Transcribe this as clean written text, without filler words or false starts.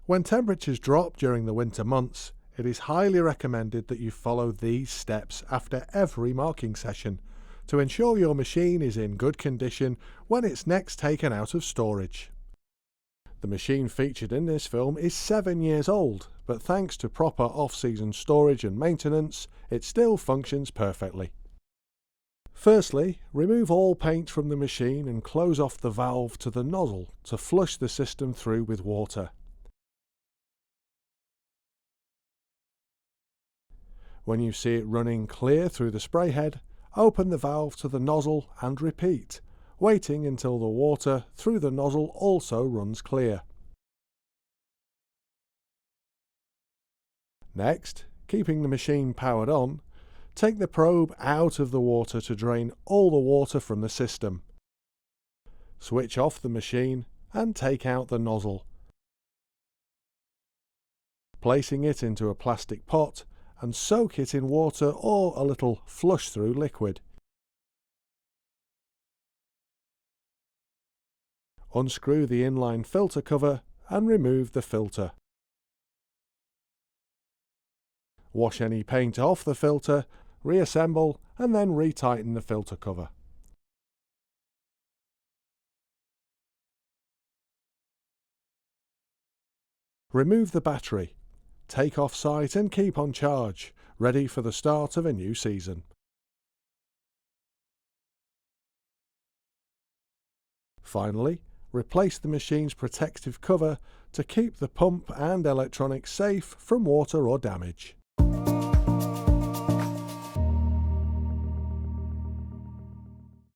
When temperatures drop during the winter months, it is highly recommended that you follow these steps after every marking session to ensure your machine is in good condition when it's next taken out of storage. The machine featured in this film is 7 years old, but thanks to proper off-season storage and maintenance, it still functions perfectly. Firstly, remove all paint from the machine and close off the valve to the nozzle to flush the system through with water. When you see it running clear through the spray head, open the valve to the nozzle and repeat, waiting until the water through the nozzle also runs clear. Next, keeping the machine powered on, take the probe out of the water to drain all the water from the system. Switch off the machine and take out the nozzle, placing it into a plastic pot and soak it in water or a little flush-through liquid. Unscrew the inline filter cover and remove the filter. Wash any paint off the filter, reassemble and then retighten the filter cover. Remove the battery. Take off site and keep on charge, ready for the start of a new season. Finally, replace the machine's protective cover to keep the pump and electronics safe from water or damage.